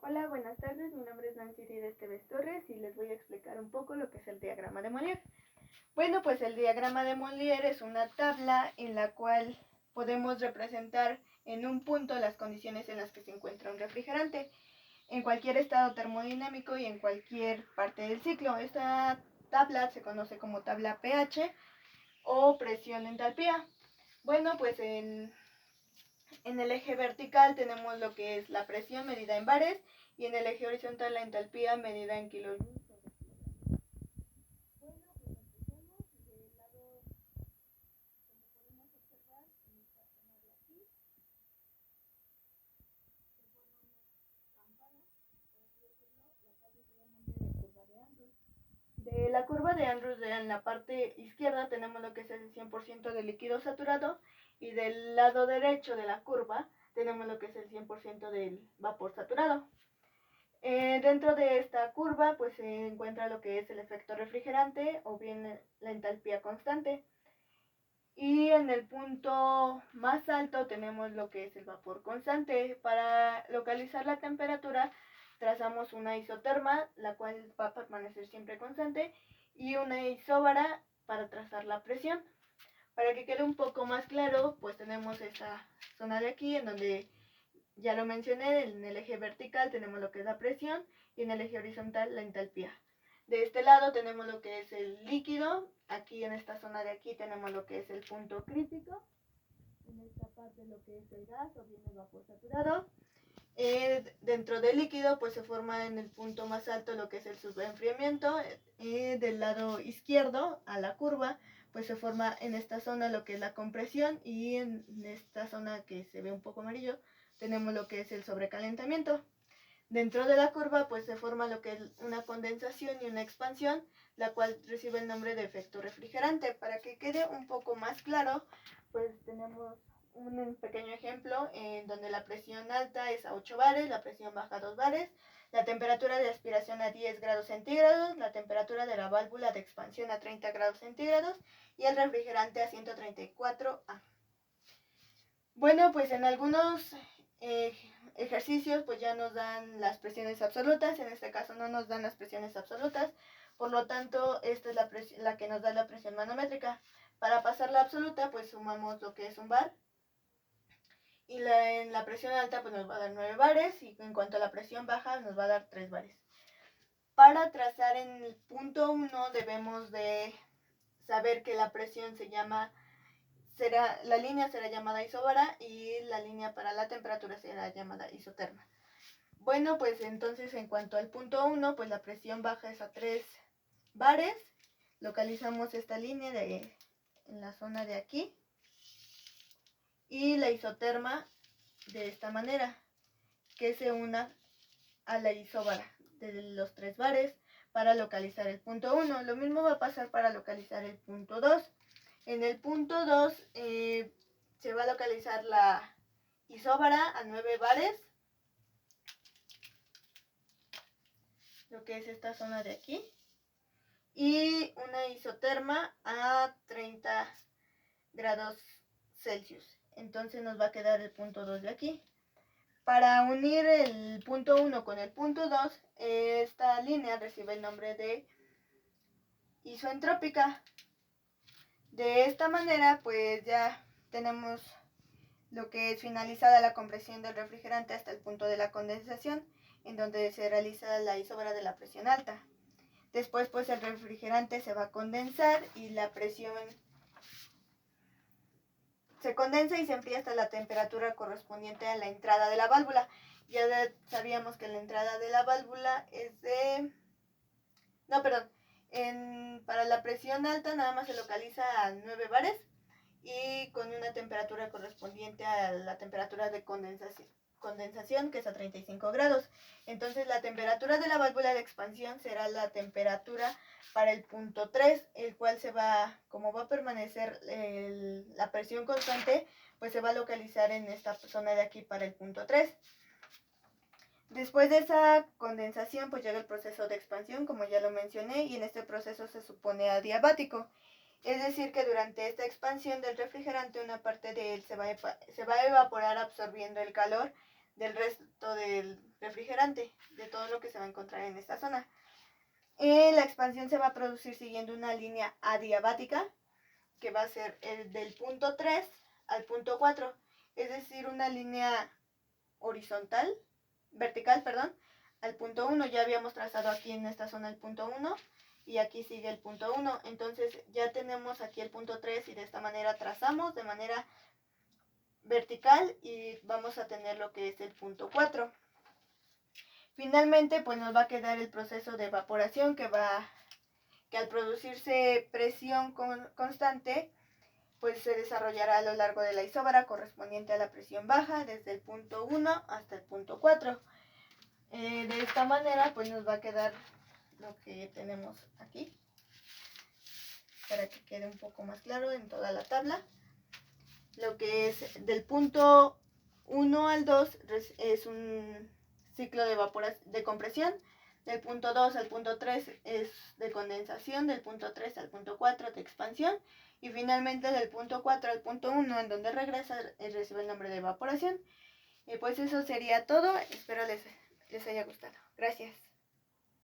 Hola, buenas tardes. Mi nombre es Nancy Esteves Torres y les voy a explicar un poco lo que es el diagrama de Molière. Bueno, pues el diagrama de Molière es una tabla en la cual podemos representar en un punto las condiciones en las que se encuentra un refrigerante en cualquier estado termodinámico y en cualquier parte del ciclo. Esta tabla se conoce como tabla pH o presión-entalpía. Bueno, pues en el eje vertical tenemos lo que es la presión medida en bares y en el eje horizontal la entalpía medida en kilojoules. Bueno, pues empecemos del lado, como podemos observar, en esta zona de aquí se forma una campana, por así decirlo, la cual recibe el nombre de curva de Andrews. De la curva de Andrews, en la parte izquierda tenemos lo que es el 100% de líquido saturado y del lado derecho de la curva tenemos lo que es el 100% del vapor saturado. Dentro de esta curva pues se encuentra lo que es el efecto refrigerante o bien la entalpía constante. Y en el punto más alto tenemos lo que es el vapor constante. Para localizar la temperatura trazamos una isoterma, la cual va a permanecer siempre constante, y una isóbara para trazar la presión. Para que quede un poco más claro, pues tenemos esta zona de aquí en donde ya lo mencioné, en el eje vertical tenemos lo que es la presión y en el eje horizontal la entalpía. De este lado tenemos lo que es el líquido, aquí en esta zona de aquí tenemos lo que es el punto crítico, en esta parte lo que es el gas o bien el vapor saturado. Dentro del líquido pues se forma en el punto más alto lo que es el subenfriamiento, del lado izquierdo a la curva pues se forma en esta zona lo que es la compresión y en esta zona que se ve un poco amarillo tenemos lo que es el sobrecalentamiento. Dentro de la curva pues se forma lo que es una condensación y una expansión, la cual recibe el nombre de efecto refrigerante. Para que quede un poco más claro, pues tenemos un pequeño ejemplo en donde la presión alta es a 8 bares, la presión baja a 2 bares, la temperatura de aspiración a 10 grados centígrados, la temperatura de la válvula de expansión a 30 grados centígrados y el refrigerante a 134 A. Bueno, pues en algunos ejercicios pues ya nos dan las presiones absolutas, en este caso no nos dan las presiones absolutas, por lo tanto esta es la que nos da la presión manométrica. Para pasar la absoluta pues sumamos lo que es un bar y en la presión alta pues nos va a dar 9 bares y en cuanto a la presión baja nos va a dar 3 bares. Para trazar en el punto 1 debemos de saber que la presión la línea será llamada isóbara y la línea para la temperatura será llamada isoterma. Bueno, pues entonces en cuanto al punto 1, pues la presión baja es a 3 bares. Localizamos esta línea en la zona de aquí. Y la isoterma de esta manera, que se una a la isóbara de los 3 bares para localizar el punto 1. Lo mismo va a pasar para localizar el punto 2. En el punto 2 se va a localizar la isóbara a 9 bares, lo que es esta zona de aquí, y una isoterma a 30 grados Celsius. Entonces nos va a quedar el punto 2 de aquí. Para unir el punto 1 con el punto 2, esta línea recibe el nombre de isoentrópica. De esta manera pues ya tenemos lo que es finalizada la compresión del refrigerante hasta el punto de la condensación, en donde se realiza la isóbara de la presión alta. Después pues el refrigerante se va a condensar y la presión se condensa y se enfría hasta la temperatura correspondiente a la entrada de la válvula. Ya sabíamos que la entrada de la válvula es de... No, perdón. Para la presión alta nada más se localiza a 9 bares y con una temperatura correspondiente a la temperatura de condensación, que es a 35 grados. Entonces la temperatura de la válvula de expansión será la temperatura para el punto 3, el cual como va a permanecer la presión constante, pues se va a localizar en esta zona de aquí para el punto 3. Después de esa condensación pues llega el proceso de expansión, como ya lo mencioné, y en este proceso se supone adiabático. Es decir, que durante esta expansión del refrigerante una parte de él se va a evaporar absorbiendo el calor del resto del refrigerante, de todo lo que se va a encontrar en esta zona. La expansión se va a producir siguiendo una línea adiabática, que va a ser el del punto 3 al punto 4, es decir, una línea vertical, al punto 1. Ya habíamos trazado aquí en esta zona el punto 1 y aquí sigue el punto 1. Entonces ya tenemos aquí el punto 3 y de esta manera trazamos de manera vertical y vamos a tener lo que es el punto 4. Finalmente, pues nos va a quedar el proceso de evaporación que al producirse presión constante, pues se desarrollará a lo largo de la isóbara correspondiente a la presión baja, desde el punto 1 hasta el punto 4. De esta manera, pues nos va a quedar lo que tenemos aquí, para que quede un poco más claro en toda la tabla. Lo que es del punto 1 al 2 es un ciclo de compresión. Del punto 2 al punto 3 es de condensación. Del punto 3 al punto 4 de expansión. Y finalmente del punto 4 al punto 1, en donde regresa, recibe el nombre de evaporación. Pues eso sería todo. Espero les haya gustado. Gracias.